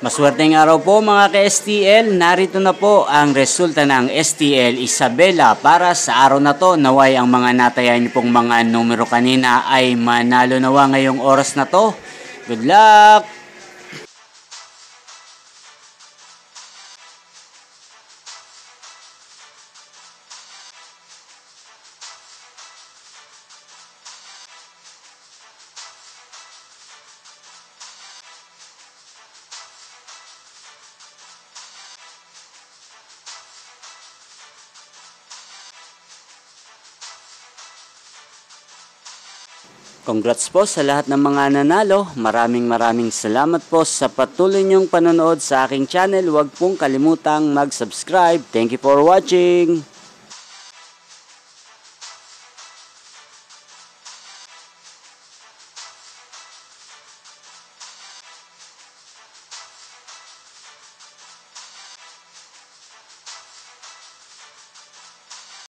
Maswerteng araw po mga ka-STL, narito na po ang resulta ng STL Isabela para sa araw na to. Naway ang mga natayan niyo pong mga numero kanina ay manalo nawa ngayong oras na to. Good luck! Congrats po sa lahat ng mga nanalo. Maraming salamat po sa patuloy niyong panonood sa aking channel. Huwag pong kalimutang mag-subscribe. Thank you for watching.